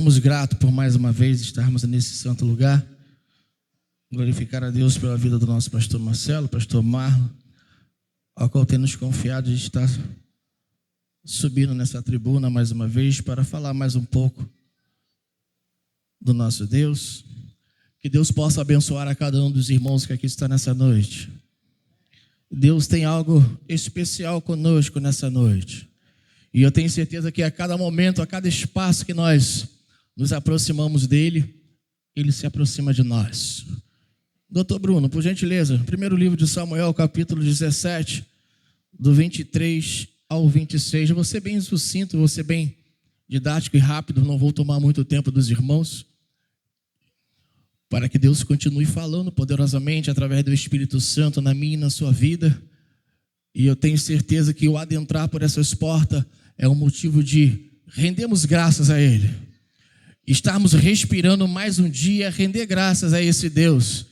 Somos gratos por mais uma vez estarmos nesse santo lugar. Glorificar a Deus pela vida do nosso pastor Marcelo, pastor Marlon, ao qual tem nos confiado de estar subindo nessa tribuna mais uma vez para falar mais um pouco do nosso Deus. Que Deus possa abençoar a cada um dos irmãos que aqui está nessa noite. Deus tem algo especial conosco nessa noite. E eu tenho certeza que a cada momento, a cada espaço que nós nos aproximamos dele, ele se aproxima de nós. Doutor Bruno, por gentileza, primeiro livro de Samuel, capítulo 17, do 23 ao 26. Eu vou ser bem sucinto, vou ser bem didático e rápido, não vou tomar muito tempo dos irmãos, para que Deus continue falando poderosamente através do Espírito Santo na minha e na sua vida. E eu tenho certeza que o adentrar por essas portas é um motivo de rendermos graças a Ele. Estarmos respirando mais um dia, render graças a esse Deus.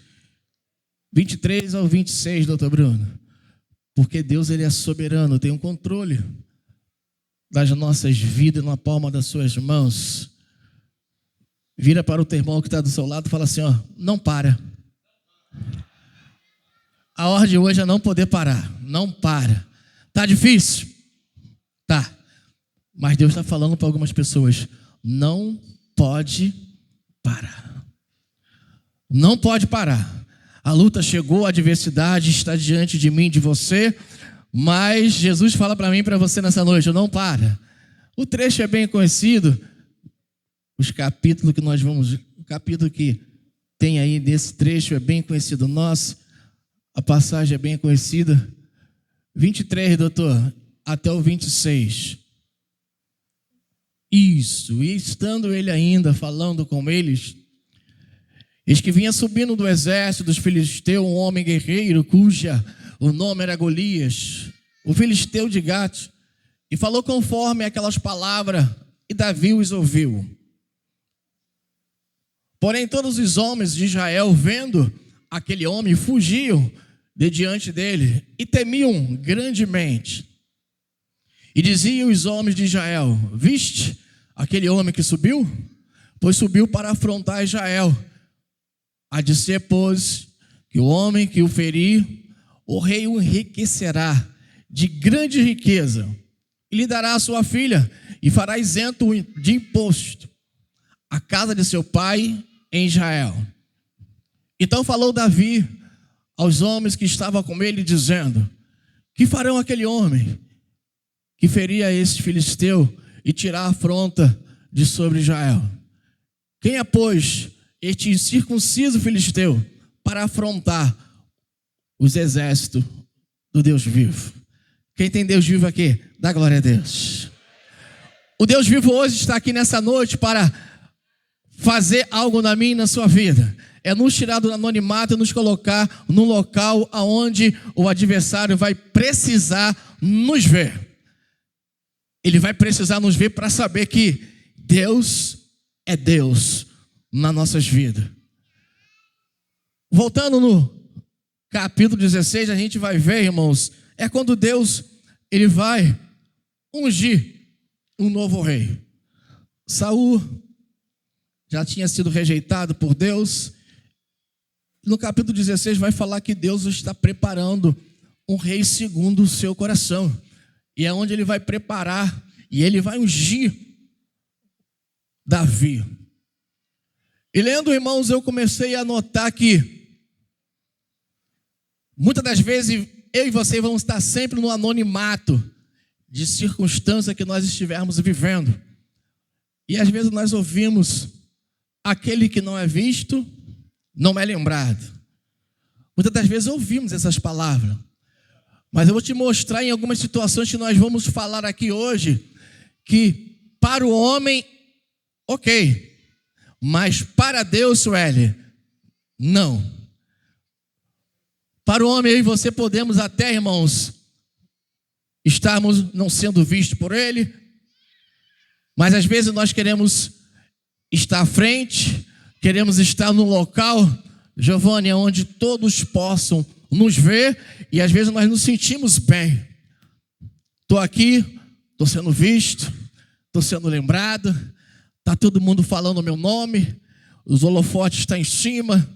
23 ao 26, doutor Bruno. Porque Deus, Ele é soberano, tem um controle das nossas vidas na palma das suas mãos. Vira para o teu irmão que está do seu lado e fala assim, ó, não para. A ordem hoje é não poder parar, não para. Tá difícil? Tá. Mas Deus está falando para algumas pessoas, não pode parar. Não pode parar. A luta chegou, a adversidade está diante de mim, de você, mas Jesus fala para mim e para você nessa noite, não para. O trecho é bem conhecido, os capítulos que nós vamos, o capítulo que tem aí desse trecho é bem conhecido nosso, a passagem é bem conhecida, 23, doutor, até o 26. Isso, e estando ele ainda falando com eles, eis que vinha subindo do exército dos filisteus um homem guerreiro, cuja o nome era Golias, o filisteu de Gate, e falou conforme aquelas palavras, e Davi os ouviu. Porém todos os homens de Israel, vendo aquele homem, fugiam de diante dele, e temiam grandemente. E diziam os homens de Israel, viste aquele homem que subiu? Pois subiu para afrontar Israel. Há de ser, pois, que o homem que o ferir, o rei o enriquecerá de grande riqueza, e lhe dará a sua filha, e fará isento de imposto a casa de seu pai em Israel. Então falou Davi aos homens que estavam com ele, dizendo, que farão aquele homem que feria esse filisteu e tirar a afronta de sobre Israel? Quem é, pois, este incircunciso filisteu para afrontar os exércitos do Deus vivo? Quem tem Deus vivo aqui, dá glória a Deus. O Deus vivo hoje está aqui nessa noite para fazer algo na minha e na sua vida. É nos tirar do anonimato e nos colocar num local onde o adversário vai precisar nos ver. Ele vai precisar nos ver para saber que Deus é Deus nas nossas vidas. Voltando no capítulo 16, a gente vai ver, irmãos, é quando Deus, ele vai ungir um novo rei. Saul já tinha sido rejeitado por Deus. No capítulo 16 vai falar que Deus está preparando um rei segundo o seu coração. E é onde ele vai preparar e ele vai ungir Davi. E lendo, irmãos, eu comecei a notar que muitas das vezes eu e você vamos estar sempre no anonimato de circunstância que nós estivermos vivendo. E às vezes nós ouvimos aquele que não é visto, não é lembrado. Muitas das vezes ouvimos essas palavras. Mas eu vou te mostrar em algumas situações que nós vamos falar aqui hoje, que para o homem, ok, mas para Deus, Sueli, não. Para o homem, eu e você podemos até, irmãos, estarmos não sendo vistos por Ele, mas às vezes nós queremos estar à frente, queremos estar no local, Giovanni, onde todos possam nos ver, e às vezes nós nos sentimos bem. Estou aqui, estou sendo visto, estou sendo lembrado, Está todo mundo falando o meu nome, os holofotes estão em cima.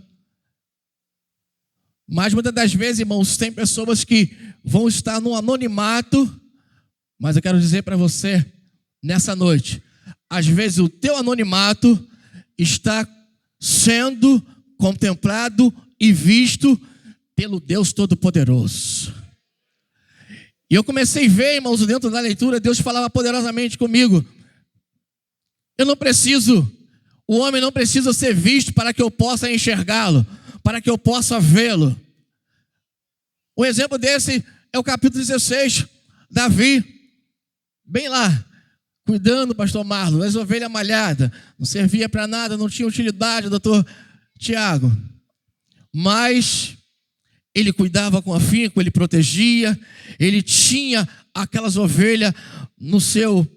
Mas muitas das vezes, irmãos, tem pessoas que vão estar no anonimato, mas eu quero dizer para você, nessa noite, às vezes o teu anonimato está sendo contemplado e visto pelo Deus Todo-Poderoso. E eu comecei a ver, irmãos, dentro da leitura, Deus falava poderosamente comigo. O homem não precisa ser visto para que eu possa enxergá-lo, para que eu possa vê-lo. Um exemplo desse é o capítulo 16, Davi, bem lá, cuidando, pastor Marlon, das ovelhas malhadas, não servia para nada, não tinha utilidade, doutor Tiago, mas ele cuidava com afinco, ele protegia, ele tinha aquelas ovelhas no seu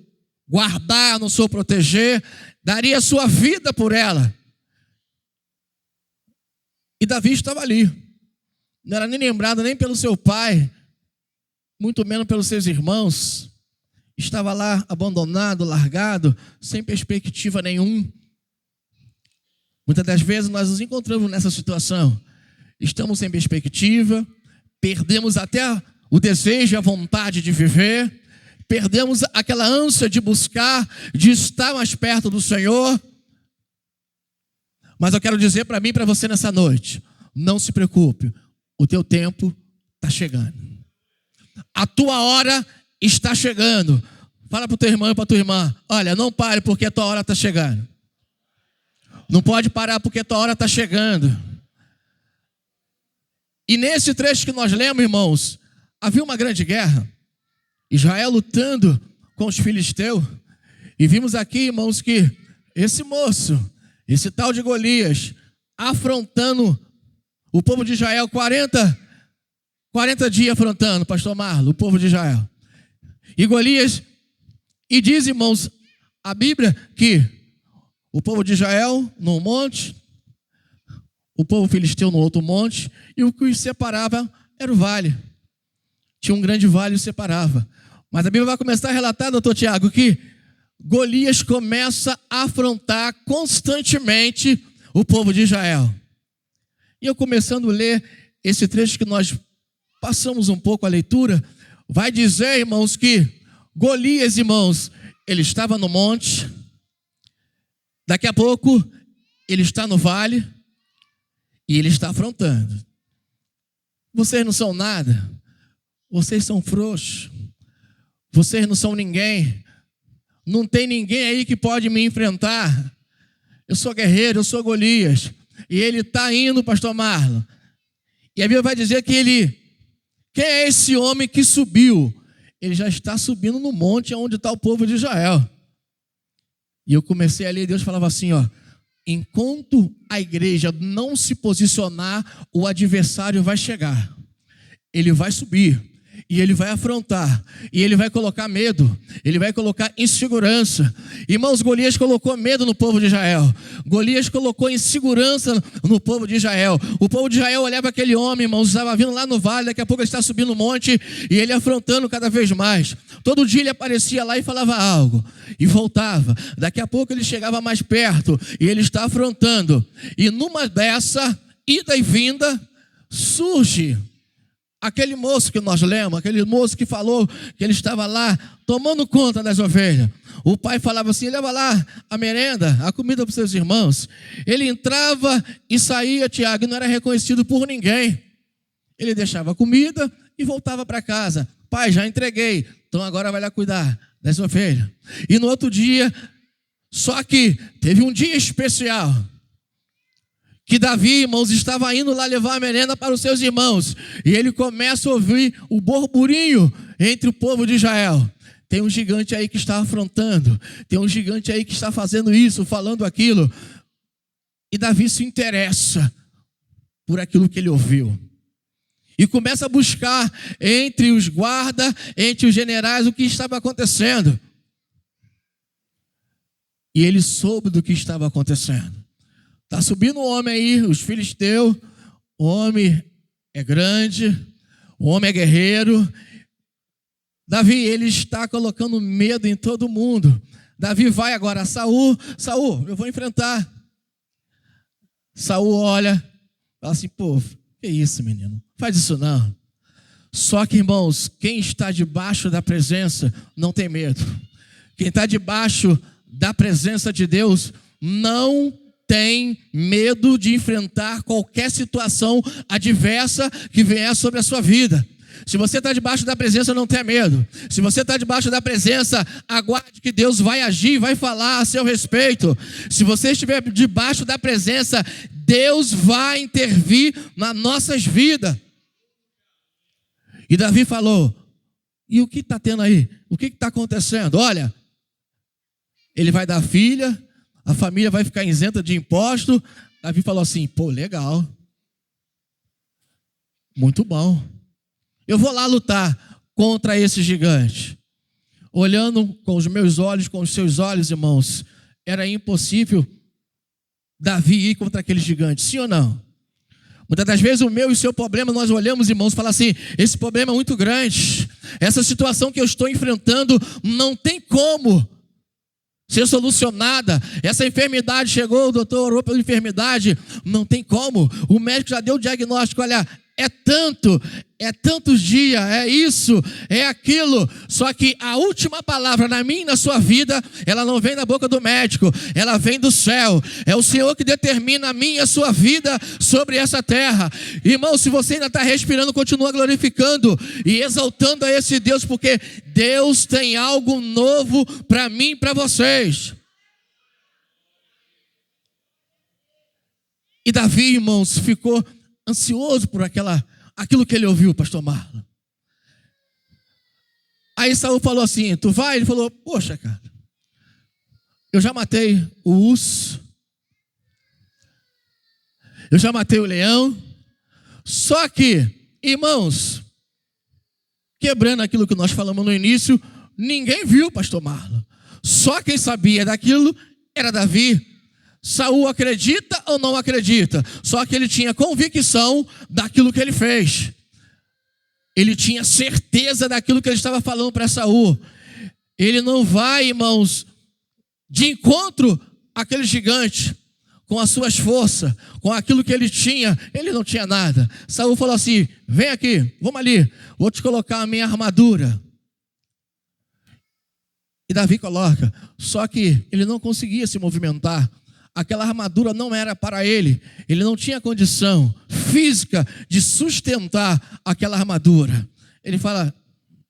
guardar, no seu proteger, daria a sua vida por ela. E Davi estava ali, não era nem lembrado nem pelo seu pai, muito menos pelos seus irmãos, estava lá abandonado, largado, sem perspectiva nenhuma. Muitas das vezes nós nos encontramos nessa situação, estamos sem perspectiva, perdemos até o desejo e a vontade de viver, perdemos aquela ânsia de buscar, de estar mais perto do Senhor. Mas eu quero dizer para mim e para você nessa noite, não se preocupe, o teu tempo está chegando. A tua hora está chegando. Fala para o teu irmão e para a tua irmã, olha, não pare porque a tua hora está chegando. Não pode parar porque a tua hora está chegando. E nesse trecho que nós lemos, irmãos, havia uma grande guerra. Israel lutando com os filisteus. E vimos aqui, irmãos, que esse moço, esse tal de Golias, afrontando o povo de Israel, 40 dias afrontando, pastor Marlon, o povo de Israel. E Golias, e diz, irmãos, a Bíblia que o povo de Israel num monte, o povo filisteu no outro monte, e o que os separava era o vale. Tinha um grande vale e os separava. Mas a Bíblia vai começar a relatar, doutor Tiago, que Golias começa a afrontar constantemente o povo de Israel. E eu começando a ler esse trecho que nós passamos um pouco a leitura, vai dizer, irmãos, que Golias, irmãos, ele estava no monte, daqui a pouco ele está no vale e ele está afrontando. Vocês não são nada, vocês são frouxos, vocês não são ninguém, não tem ninguém aí que pode me enfrentar. Eu sou guerreiro, eu sou Golias. E ele está indo, pastor Marlon. E a Bíblia vai dizer que quem é esse homem que subiu? Ele já está subindo no monte onde está o povo de Israel. E eu comecei a ler, Deus falava assim, ó, enquanto a igreja não se posicionar, o adversário vai chegar. Ele vai subir. E ele vai afrontar, e ele vai colocar medo, ele vai colocar insegurança. Irmãos, Golias colocou medo no povo de Israel. Golias colocou insegurança no povo de Israel. O povo de Israel olhava aquele homem, irmãos, estava vindo lá no vale, daqui a pouco ele está subindo o monte, e ele afrontando cada vez mais. Todo dia ele aparecia lá e falava algo, e voltava. Daqui a pouco ele chegava mais perto, e ele está afrontando. E numa dessa, ida e vinda, surge aquele moço que nós lemos, aquele moço que falou que ele estava lá tomando conta das ovelhas. O pai falava assim, leva lá a merenda, a comida para os seus irmãos. Ele entrava e saía, Tiago, e não era reconhecido por ninguém. Ele deixava a comida e voltava para casa. Pai, já entreguei, então agora vai lá cuidar das ovelhas. E no outro dia, só que teve um dia especial, que Davi, irmãos, estava indo lá levar a merenda para os seus irmãos. E ele começa a ouvir o burburinho entre o povo de Israel. Tem um gigante aí que está afrontando. Tem um gigante aí que está fazendo isso, falando aquilo. E Davi se interessa por aquilo que ele ouviu. E começa a buscar entre os guardas, entre os generais, o que estava acontecendo. E ele soube do que estava acontecendo. Está subindo um homem aí, os filisteus, o homem é grande, o homem é guerreiro. Davi, ele está colocando medo em todo mundo. Davi vai agora a Saul. Saul, eu vou enfrentar. Saul olha, fala assim, pô, que isso, menino? Faz isso não. Só que, irmãos, quem está debaixo da presença não tem medo. Quem está debaixo da presença de Deus não tem medo de enfrentar qualquer situação adversa que venha sobre a sua vida. Se você está debaixo da presença, não tenha medo. Se você está debaixo da presença, aguarde que Deus vai agir, vai falar a seu respeito. Se você estiver debaixo da presença, Deus vai intervir nas nossas vidas. E Davi falou, e o que está tendo aí? O que está acontecendo? Olha, ele vai dar filha, a família vai ficar isenta de imposto. Davi falou assim, pô, legal. Muito bom. Eu vou lá lutar contra esse gigante. Olhando com os meus olhos, com os seus olhos, irmãos, era impossível Davi ir contra aquele gigante, sim ou não? Muitas das vezes o meu e o seu problema, nós olhamos, irmãos, e falamos assim, esse problema é muito grande. Essa situação que eu estou enfrentando não tem como ser solucionada. Essa enfermidade chegou, o doutor orou pela enfermidade, não tem como. O médico já deu o diagnóstico, olha, é tantos dias, é isso, é aquilo. Só que a última palavra na minha e na sua vida, ela não vem da boca do médico, ela vem do céu. É o Senhor que determina a minha e a sua vida sobre essa terra. Irmão, se você ainda está respirando, continua glorificando e exaltando a esse Deus, porque Deus tem algo novo para mim e para vocês. E Davi, irmãos, ficou ansioso por aquilo que ele ouviu, pastor Marlon. Aí Saul falou assim, tu vai? Ele falou, poxa, cara, eu já matei o urso, eu já matei o leão, só que, irmãos, quebrando aquilo que nós falamos no início, ninguém viu, pastor Marlon. Só quem sabia daquilo era Davi. Saul acredita ou não acredita? Só que ele tinha convicção daquilo que ele fez. Ele tinha certeza daquilo que ele estava falando para Saul. Ele não vai, irmãos, de encontro àquele gigante, com as suas forças, com aquilo que ele tinha. Ele não tinha nada. Saul falou assim, vem aqui, vamos ali, vou te colocar a minha armadura. E Davi coloca, só que ele não conseguia se movimentar. Aquela armadura não era para ele. Ele não tinha condição física de sustentar aquela armadura. Ele fala,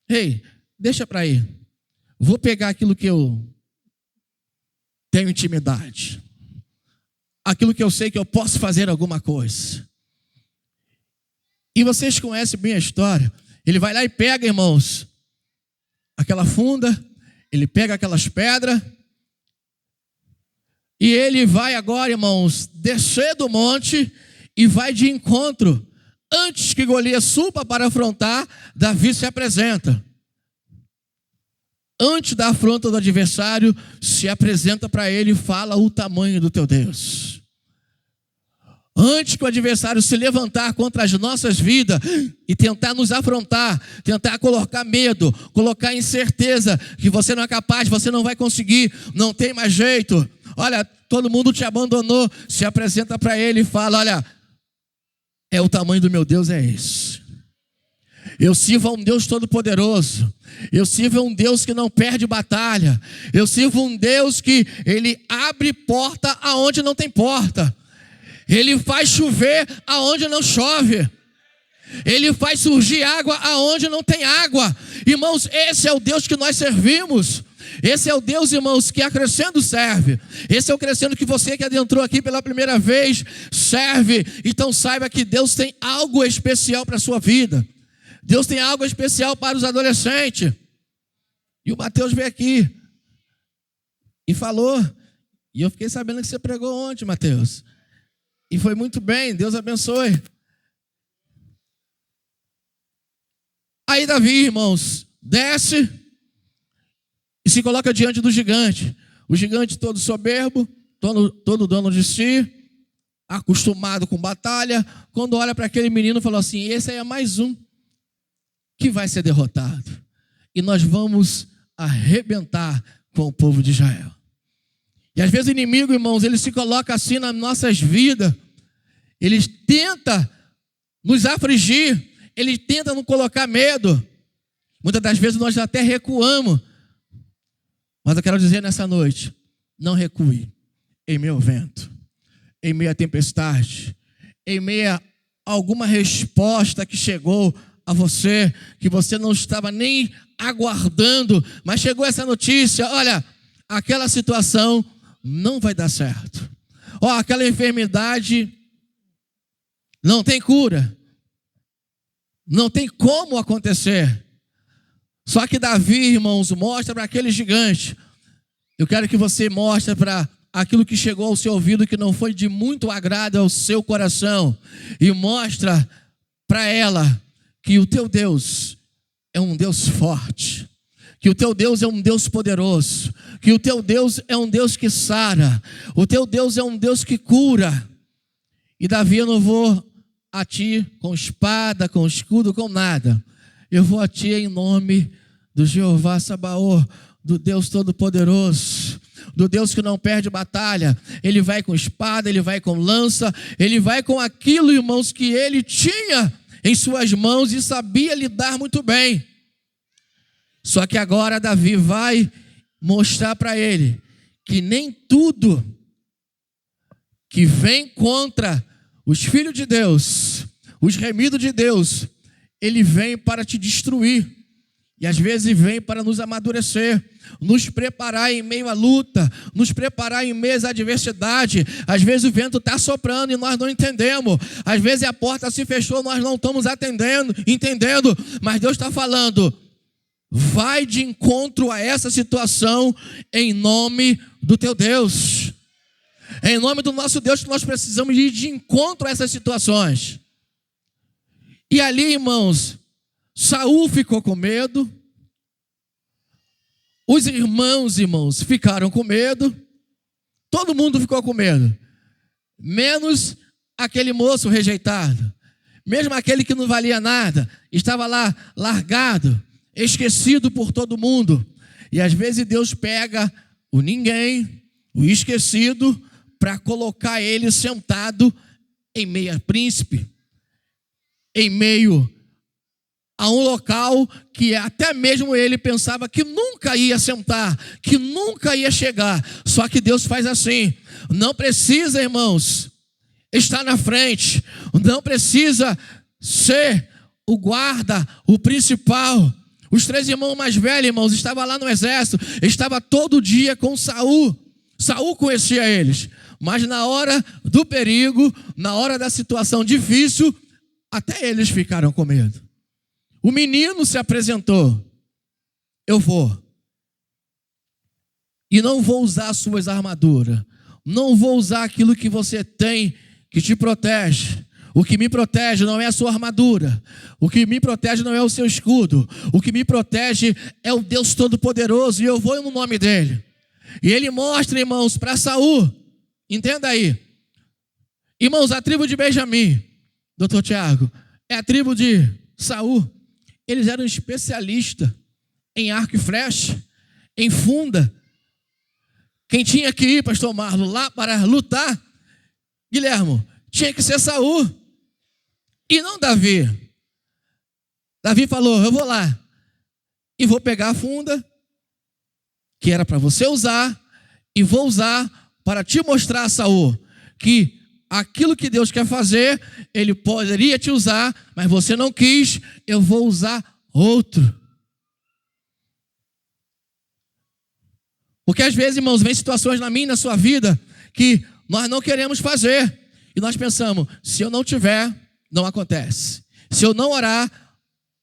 ei, deixa para aí. Vou pegar aquilo que eu tenho intimidade. Aquilo que eu sei que eu posso fazer alguma coisa. E vocês conhecem bem a história. Ele vai lá e pega, irmãos, aquela funda. Ele pega aquelas pedras. E ele vai agora, irmãos, descer do monte e vai de encontro. Antes que Golias suba para afrontar, Davi se apresenta. Antes da afronta do adversário, se apresenta para ele e fala o tamanho do teu Deus. Antes que o adversário se levantar contra as nossas vidas e tentar nos afrontar, tentar colocar medo, colocar incerteza, que você não é capaz, você não vai conseguir, não tem mais jeito. Olha, todo mundo te abandonou, se apresenta para ele e fala, olha, o tamanho do meu Deus é esse. Eu sirvo a um Deus todo-poderoso. Eu sirvo a um Deus que não perde batalha. Eu sirvo um Deus que ele abre porta aonde não tem porta. Ele faz chover aonde não chove. Ele faz surgir água aonde não tem água. Irmãos, esse é o Deus que nós servimos. Esse é o Deus, irmãos, que acrescendo serve. Esse é o crescendo que você que adentrou aqui pela primeira vez serve. Então saiba que Deus tem algo especial para a sua vida. Deus tem algo especial para os adolescentes. E o Mateus veio aqui e falou. E eu fiquei sabendo que você pregou ontem, Mateus. E foi muito bem, Deus abençoe. Aí Davi, irmãos, desce e se coloca diante do gigante. O gigante todo soberbo, todo dono de si, acostumado com batalha. Quando olha para aquele menino, falou assim, esse aí é mais um que vai ser derrotado. E nós vamos arrebentar com o povo de Israel. E às vezes o inimigo, irmãos, ele se coloca assim nas nossas vidas. Ele tenta nos afligir. Ele tenta nos colocar medo. Muitas das vezes nós até recuamos. Mas eu quero dizer nessa noite, não recue em meio ao vento, em meio à tempestade, em meio a alguma resposta que chegou a você, que você não estava nem aguardando, mas chegou essa notícia: olha, aquela situação não vai dar certo. Ó, aquela enfermidade não tem cura. Não tem como acontecer. Só que Davi, irmãos, mostra para aquele gigante. Eu quero que você mostre para aquilo que chegou ao seu ouvido, que não foi de muito agrado ao seu coração. E mostra para ela que o teu Deus é um Deus forte. Que o teu Deus é um Deus poderoso. Que o teu Deus é um Deus que sara. O teu Deus é um Deus que cura. E Davi, eu não vou a ti com espada, com escudo, com nada. Eu vou a ti em nome do Jeová Sabaoth, do Deus Todo-Poderoso, do Deus que não perde batalha. Ele vai com espada, ele vai com lança, ele vai com aquilo, irmãos, que ele tinha em suas mãos e sabia lidar muito bem. Só que agora Davi vai mostrar para ele que nem tudo que vem contra os filhos de Deus, os remidos de Deus, ele vem para te destruir. E às vezes vem para nos amadurecer, nos preparar em meio à luta, nos preparar em meio à adversidade. Às vezes o vento está soprando e nós não entendemos. Às vezes a porta se fechou, nós não estamos entendendo. Mas Deus está falando: vai de encontro a essa situação em nome do teu Deus. É em nome do nosso Deus que nós precisamos ir de encontro a essas situações. E ali, irmãos, Saul ficou com medo. Os irmãos, ficaram com medo. Todo mundo ficou com medo. Menos aquele moço rejeitado. Mesmo aquele que não valia nada. Estava lá largado, esquecido por todo mundo. E às vezes Deus pega o ninguém, o esquecido, para colocar ele sentado em meio a príncipe, em meio a um local que até mesmo ele pensava que nunca ia sentar, que nunca ia chegar. Só que Deus faz assim. Não precisa, irmãos, estar na frente. Não precisa ser o guarda, o principal. Os 3 irmãos mais velhos, irmãos, estavam lá no exército. Estava todo dia com Saul. Saul conhecia eles. Mas na hora do perigo, na hora da situação difícil, até eles ficaram com medo. O menino se apresentou: eu vou. E não vou usar as suas armaduras. Não vou usar aquilo que você tem que te protege. O que me protege não é a sua armadura. O que me protege não é o seu escudo. O que me protege é o Deus Todo-Poderoso. E eu vou no nome dele. E ele mostra, irmãos, para Saul. Entenda aí. Irmãos, a tribo de Benjamim, doutor Tiago, é a tribo de Saul. Eles eram especialistas em arco e flecha, em funda. Quem tinha que ir, pastor Marlon, lá para lutar, Guilhermo, tinha que ser Saul e não Davi. Davi falou: eu vou lá e vou pegar a funda que era para você usar e vou usar para te mostrar, Saul, que aquilo que Deus quer fazer, ele poderia te usar, mas você não quis, eu vou usar outro. Porque às vezes, irmãos, vem situações na minha e na sua vida que nós não queremos fazer. E nós pensamos: se eu não tiver, não acontece. Se eu não orar,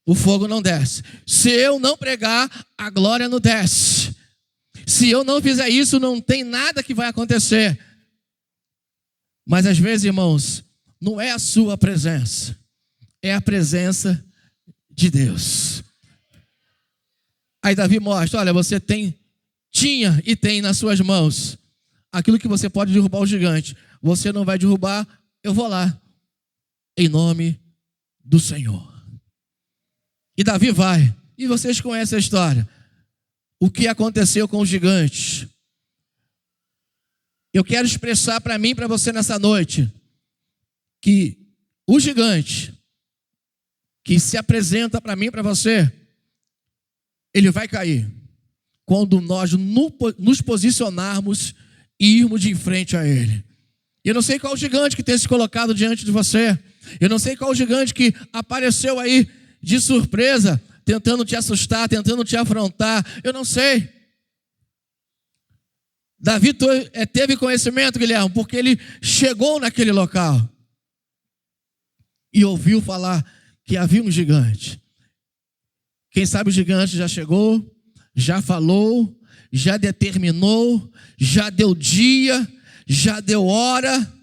o fogo não desce. Se eu não pregar, a glória não desce. Se eu não fizer isso, não tem nada que vai acontecer. Mas às vezes, irmãos, não é a sua presença, é a presença de Deus. Aí Davi mostra: olha, você tinha e tem nas suas mãos aquilo que você pode derrubar o gigante. Você não vai derrubar, eu vou lá, em nome do Senhor. E Davi vai, e vocês conhecem a história. o que aconteceu com os gigantes. Eu quero expressar para mim e para você nessa noite que o gigante que se apresenta para mim e para você, ele vai cair quando nós nos posicionarmos e irmos de frente a ele. Eu não sei qual o gigante que tem se colocado diante de você. Eu não sei qual o gigante que apareceu aí de surpresa, tentando te assustar, tentando te afrontar. Eu não sei. Davi teve conhecimento, Guilherme, porque ele chegou naquele local e ouviu falar que havia um gigante. Quem sabe o gigante já chegou, já falou, já determinou, já deu dia, já deu hora,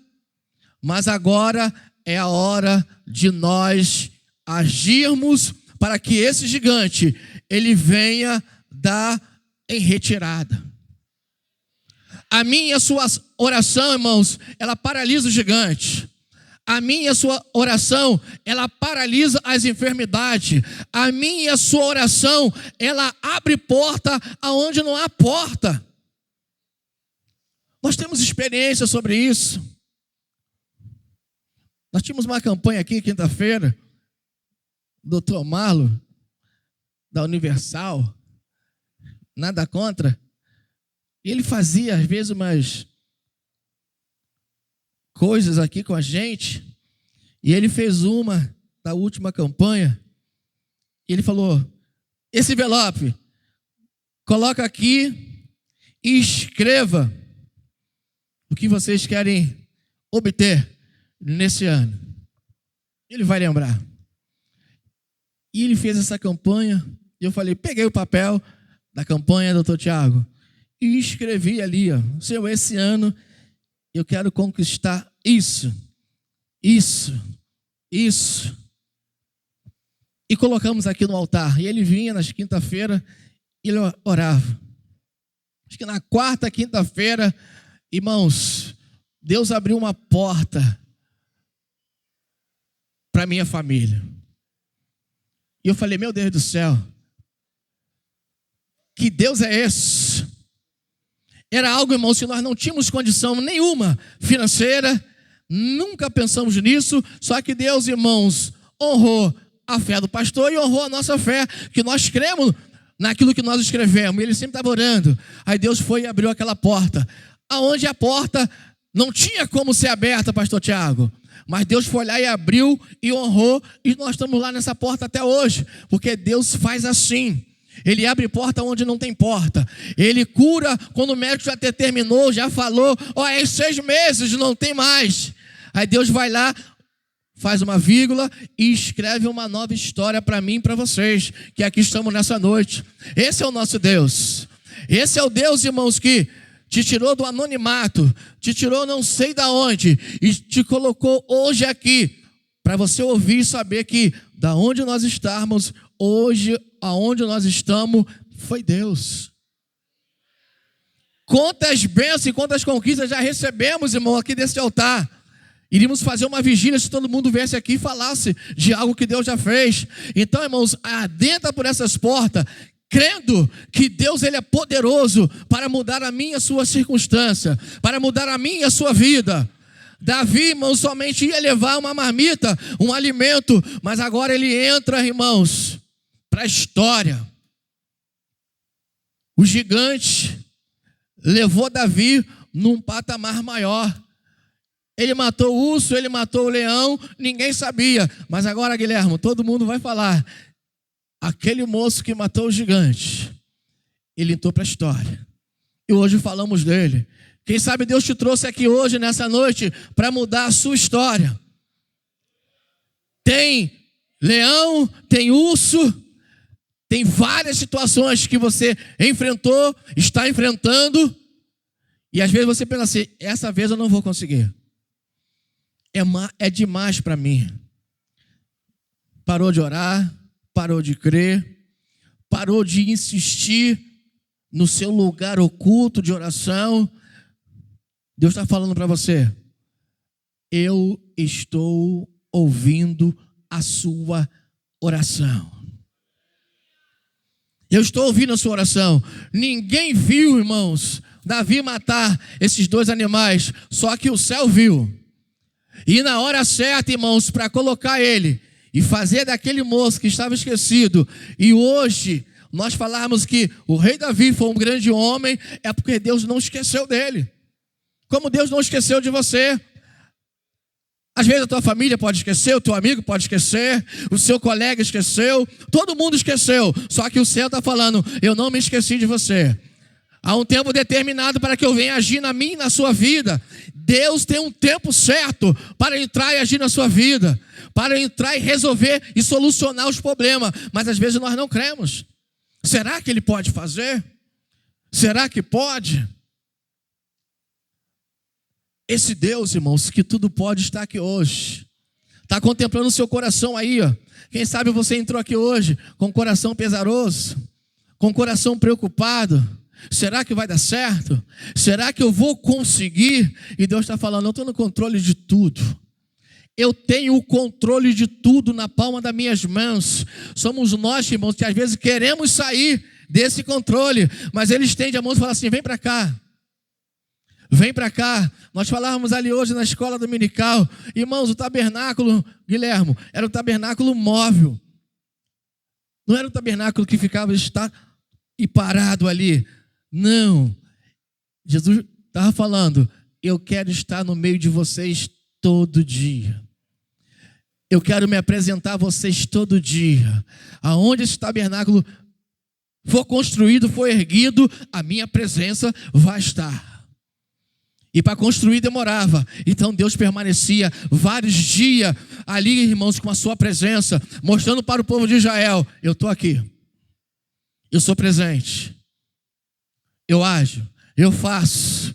mas agora é a hora de nós agirmos para que esse gigante, ele venha dar em retirada. A minha e a sua oração, irmãos, ela paralisa o gigante. A minha e a sua oração, ela paralisa as enfermidades. A minha e a sua oração, ela abre porta aonde não há porta. Nós temos experiência sobre isso. Nós tínhamos uma campanha aqui, quinta-feira, o Dr. Marlo, da Universal, nada contra. Ele fazia, às vezes, umas coisas aqui com a gente, e ele fez uma da última campanha, e ele falou: esse envelope, coloca aqui e escreva o que vocês querem obter nesse ano. Ele vai lembrar. E ele fez essa campanha, e eu falei, peguei o papel da campanha, doutor Tiago, e escrevi ali, ó, Senhor, esse ano eu quero conquistar isso. E colocamos aqui no altar. E ele vinha nas quinta-feiras e ele orava. Acho que na quarta, quinta-feira, irmãos, Deus abriu uma porta para minha família. E eu falei, meu Deus do céu, que Deus é esse? Era algo, irmãos, que nós não tínhamos condição nenhuma financeira, nunca pensamos nisso, só que Deus, irmãos, honrou a fé do pastor e honrou a nossa fé, que nós cremos naquilo que nós escrevemos. Ele sempre estava orando. Aí Deus foi e abriu aquela porta, aonde a porta não tinha como ser aberta, pastor Tiago. Mas Deus foi lá e abriu e honrou, e nós estamos lá nessa porta até hoje, porque Deus faz assim. Ele abre porta onde não tem porta. Ele cura quando o médico já determinou, já falou, em 6 meses não tem mais. Aí Deus vai lá, faz uma vírgula e escreve uma nova história para mim e para vocês, que aqui estamos nessa noite. Esse é o nosso Deus. Esse é o Deus, irmãos, que te tirou do anonimato, te tirou não sei da onde, e te colocou hoje aqui, para você ouvir e saber que da onde nós estamos hoje, aonde nós estamos, foi Deus. Quantas bênçãos e quantas conquistas já recebemos, irmão, aqui desse altar. Iríamos fazer uma vigília se todo mundo viesse aqui e falasse de algo que Deus já fez. Então, irmãos, adentra por essas portas, crendo que Deus, ele é poderoso para mudar a minha e a sua circunstância, para mudar a minha e a sua vida. Davi, irmãos, somente ia levar uma marmita, um alimento, mas agora ele entra, irmãos, para a história. O gigante levou Davi num patamar maior. Ele matou o urso, ele matou o leão, ninguém sabia. Mas agora, Guilherme, todo mundo vai falar. Aquele moço que matou o gigante, ele entrou para a história. E hoje falamos dele. Quem sabe Deus te trouxe aqui hoje, nessa noite, para mudar a sua história. Tem leão, tem urso, tem várias situações que você enfrentou, está enfrentando, e às vezes você pensa assim, essa vez eu não vou conseguir. É demais para mim. Parou de orar, parou de crer, parou de insistir no seu lugar oculto de oração. Deus está falando para você, eu estou ouvindo a sua oração. Eu estou ouvindo a sua oração. Ninguém viu, irmãos, Davi matar esses 2 animais, só que o céu viu. E na hora certa, irmãos, para colocar ele e fazer daquele moço que estava esquecido, e hoje nós falarmos que o rei Davi foi um grande homem, é porque Deus não esqueceu dele. Como Deus não esqueceu de você. Às vezes a tua família pode esquecer, o teu amigo pode esquecer, o seu colega esqueceu, todo mundo esqueceu. Só que o céu está falando, eu não me esqueci de você. Há um tempo determinado para que eu venha agir na minha e na sua vida. Deus tem um tempo certo para entrar e agir na sua vida, para entrar e resolver e solucionar os problemas. Mas às vezes nós não cremos. Será que Ele pode fazer? Será que pode? Esse Deus, irmãos, que tudo pode, está aqui hoje. Está contemplando o seu coração aí, ó. Quem sabe você entrou aqui hoje com o coração pesaroso, com o coração preocupado. Será que vai dar certo? Será que eu vou conseguir? E Deus está falando, eu estou no controle de tudo. Eu tenho o controle de tudo na palma das minhas mãos. Somos nós, irmãos, que às vezes queremos sair desse controle, mas Ele estende a mão e fala assim, vem para cá. Vem para cá. Nós falávamos ali hoje na escola dominical. Irmãos, o tabernáculo, Guilhermo, era o tabernáculo móvel. Não era o tabernáculo que ficava e parado ali. Não. Jesus estava falando, eu quero estar no meio de vocês todo dia. Eu quero me apresentar a vocês todo dia. Aonde esse tabernáculo for construído, for erguido, a minha presença vai estar. E para construir demorava. Então Deus permanecia vários dias ali, irmãos, com a sua presença, mostrando para o povo de Israel, eu estou aqui. Eu sou presente. Eu ajo, eu faço.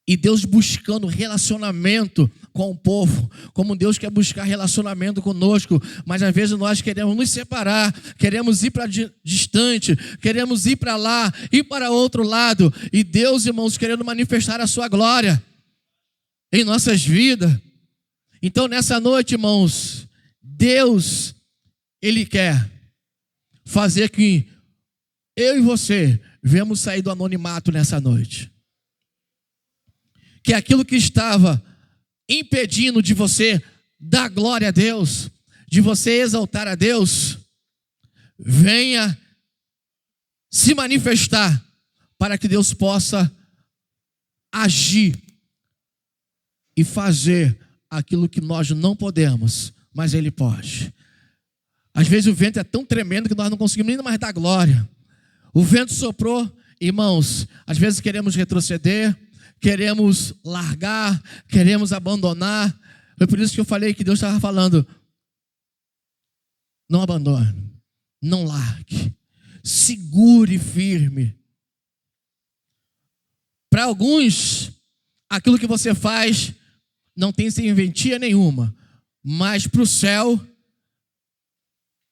E Deus buscando relacionamento com o povo, como Deus quer buscar relacionamento conosco, mas às vezes nós queremos nos separar, queremos ir para distante, queremos ir para lá, ir para outro lado, e Deus, irmãos, querendo manifestar a sua glória em nossas vidas. Então nessa noite, irmãos, Deus, Ele quer fazer que eu e você venhamos sair do anonimato nessa noite. Que aquilo que estava impedindo de você dar glória a Deus, de você exaltar a Deus, venha se manifestar para que Deus possa agir e fazer aquilo que nós não podemos, mas Ele pode. Às vezes o vento é tão tremendo que nós não conseguimos nem mais dar glória. O vento soprou, irmãos, às vezes queremos retroceder, queremos largar, queremos abandonar. Foi por isso que eu falei que Deus estava falando, não abandone, não largue, segure firme. Para alguns, aquilo que você faz não tem serventia nenhuma, mas para o céu,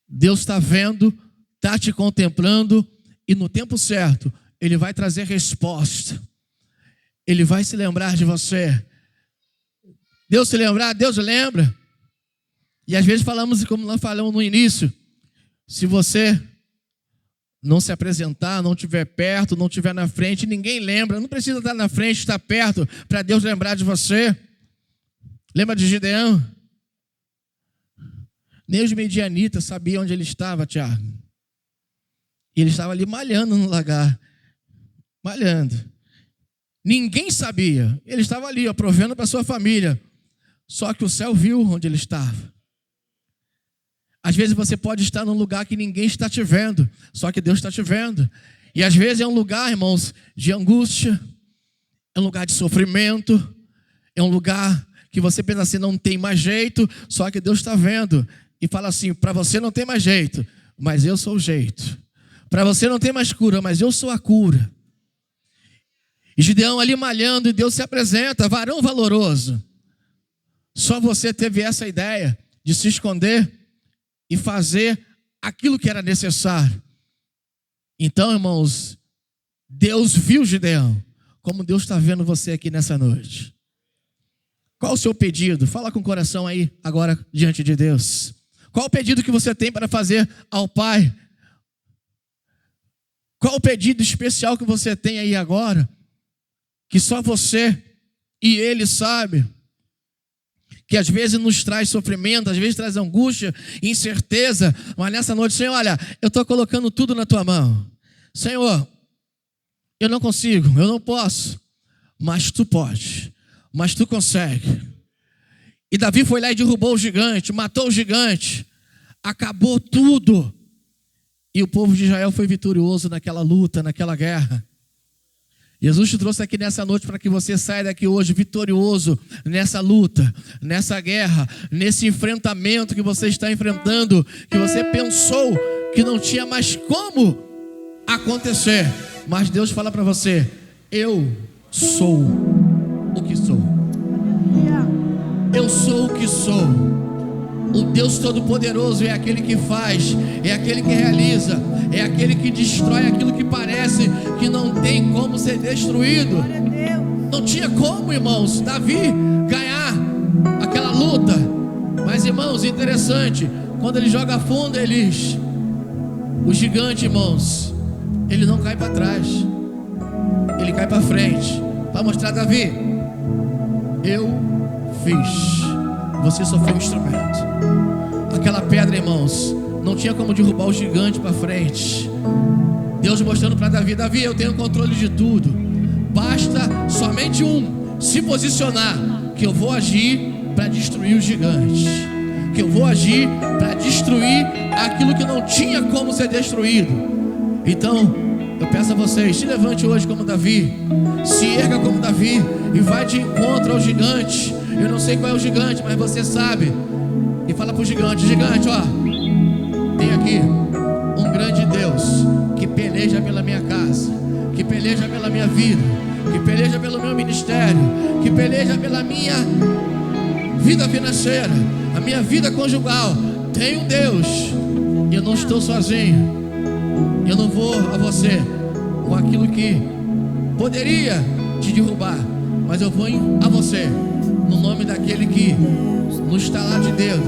Deus está vendo, está te contemplando, e no tempo certo, Ele vai trazer resposta. Ele vai se lembrar de você. Deus se lembrar, Deus lembra. E às vezes falamos, como nós falamos no início, se você não se apresentar, não estiver perto, não estiver na frente, ninguém lembra. Não precisa estar na frente, estar perto, para Deus lembrar de você. Lembra de Gideão? Nem os medianitas sabiam onde ele estava, Tiago. E ele estava ali malhando no lagar. Malhando. Ninguém sabia. Ele estava ali, ó, provendo para sua família. Só que o céu viu onde ele estava. Às vezes você pode estar num lugar que ninguém está te vendo, só que Deus está te vendo. E às vezes é um lugar, irmãos, de angústia, é um lugar de sofrimento, é um lugar que você pensa assim, não tem mais jeito, só que Deus está vendo. E fala assim, para você não tem mais jeito, mas eu sou o jeito. Para você não tem mais cura, mas eu sou a cura. E Gideão ali malhando, e Deus se apresenta, varão valoroso. Só você teve essa ideia de se esconder e fazer aquilo que era necessário. Então, irmãos, Deus viu Gideão, como Deus está vendo você aqui nessa noite. Qual o seu pedido? Fala com o coração aí, agora, diante de Deus. Qual o pedido que você tem para fazer ao Pai? Qual o pedido especial que você tem aí agora? Que só você e Ele sabe. Que às vezes nos traz sofrimento, às vezes traz angústia, incerteza. Mas nessa noite, Senhor, olha, eu estou colocando tudo na tua mão. Senhor, eu não consigo, eu não posso. Mas tu pode, mas tu consegue. E Davi foi lá e derrubou o gigante, matou o gigante. Acabou tudo. E o povo de Israel foi vitorioso naquela luta, naquela guerra. Jesus te trouxe aqui nessa noite para que você saia daqui hoje vitorioso nessa luta, nessa guerra, nesse enfrentamento que você está enfrentando, que você pensou que não tinha mais como acontecer. Mas Deus fala para você: eu sou o que sou. Eu sou o que sou. O Deus Todo-Poderoso é aquele que faz, é aquele que realiza, é aquele que destrói aquilo que parece que não tem como ser destruído. Não tinha como, irmãos, Davi ganhar aquela luta. Mas, irmãos, interessante, quando ele joga fundo, o gigante, irmãos, ele não cai para trás, ele cai para frente, para mostrar: Davi, eu fiz. Você só foi um instrumento. Aquela pedra, irmãos, não tinha como derrubar o gigante para frente. Deus mostrando para Davi: Davi, eu tenho controle de tudo. Basta somente se posicionar, que eu vou agir para destruir o gigante. Que eu vou agir para destruir aquilo que não tinha como ser destruído. Então, eu peço a vocês, se levante hoje como Davi. Se erga como Davi e vai de encontro ao gigante. Eu não sei qual é o gigante, mas você sabe. E fala pro gigante: gigante, ó, tem aqui um grande Deus que peleja pela minha casa, que peleja pela minha vida, que peleja pelo meu ministério, que peleja pela minha vida financeira, a minha vida conjugal. Tem um Deus, e eu não estou sozinho. Eu não vou a você com aquilo que poderia te derrubar, mas eu vou a você no nome daquele que, no estalar de dedo,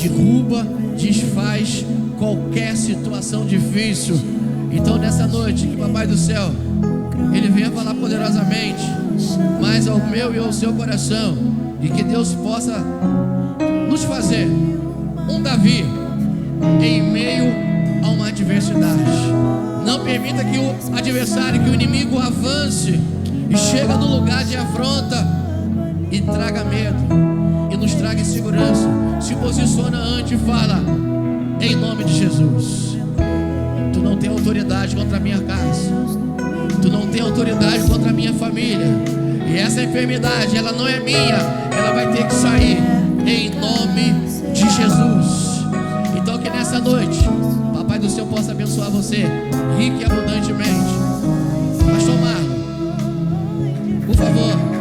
derruba, desfaz qualquer situação difícil. Então nessa noite, que Papai do Céu, Ele venha falar poderosamente mais ao meu e ao seu coração, e que Deus possa nos fazer um Davi em meio a uma adversidade. Não permita que o adversário, que o inimigo avance e chega no lugar de afronta e traga medo, e nos traga insegurança. Se posiciona antes e fala: em nome de Jesus, tu não tem autoridade contra a minha casa, tu não tem autoridade contra a minha família, e essa enfermidade, ela não é minha, ela vai ter que sair em nome de Jesus. Então que nessa noite Papai do Céu possa abençoar você rico e abundantemente. Pastor Marlon, por favor.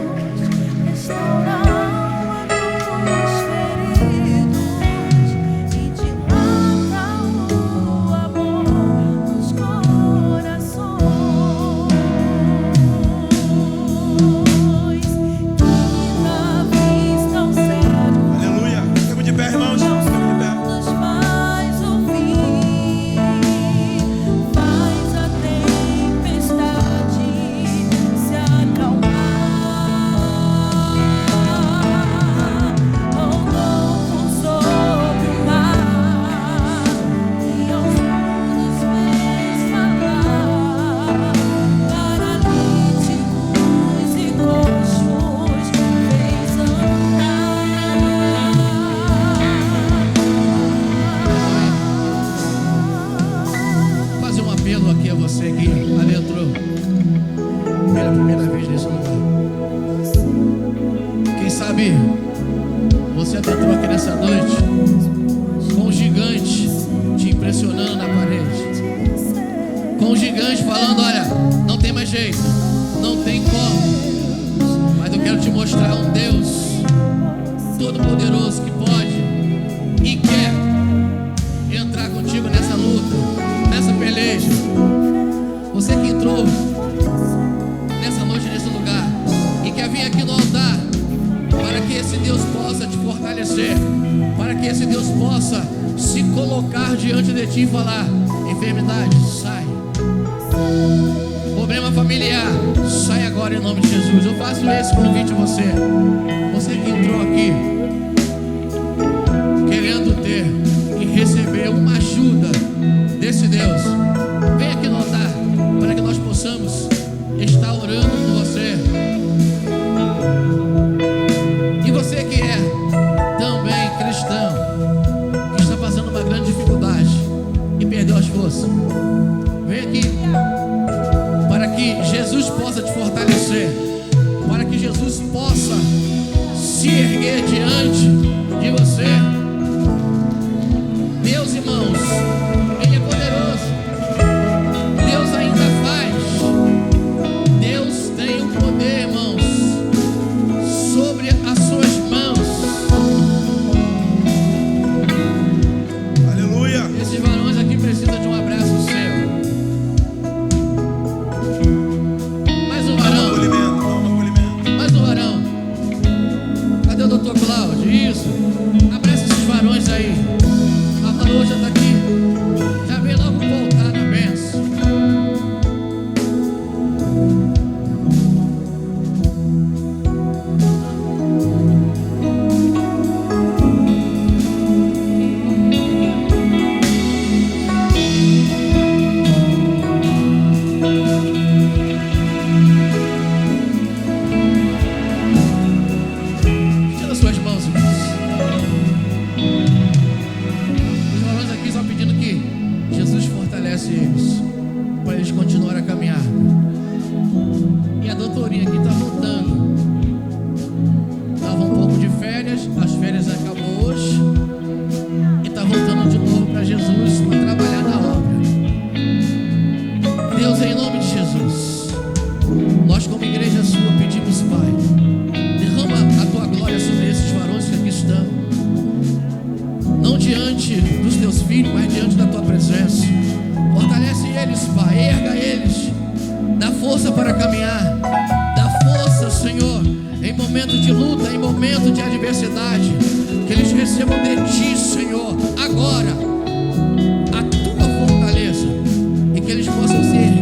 Para que esse Deus possa se colocar diante de ti e falar: enfermidade, sai. Problema familiar, sai agora em nome de Jesus. Eu faço esse convite a você. Você que entrou aqui querendo ter e receber uma ajuda desse Deus, vem aqui no altar para que nós possamos estar orando por você. E você que é também cristão, que está passando uma grande dificuldade e perdeu as forças, vem aqui para que Jesus possa te fortalecer, para que Jesus possa se erguer diante de você. Deus, irmãos, Ele é poderoso. Deus ainda faz. Deus tem o poder, irmãos, sobre as suas mãos. Aleluia. Esses varões aqui precisam de um abraço seu. Mais um varão. Mais um varão. Cadê o doutor Cláudio? Isso. Abraça esses varões aí. A Manu já está aqui. Já vem logo voltar na bênção. Tira suas mãos, irmãos. Os varões aqui só pedindo que Jesus fortalece eles, para eles continuarem a caminhar. E a doutorinha aqui está voltando. Estava um pouco de férias, as férias acabou hoje e está voltando de novo para Jesus para trabalhar na obra. Deus, em nome de Jesus, nós como igreja sua pedimos, Pai, derrama a tua glória sobre esses varões que aqui estão, não diante dos teus filhos, mas diante da tua presença. Fortalece eles, Pai, erga eles, dá força para caminhar, dá força, Senhor, em momento de luta, em momento de adversidade, que eles recebam de ti, Senhor, agora, a tua fortaleza, e que eles possam ser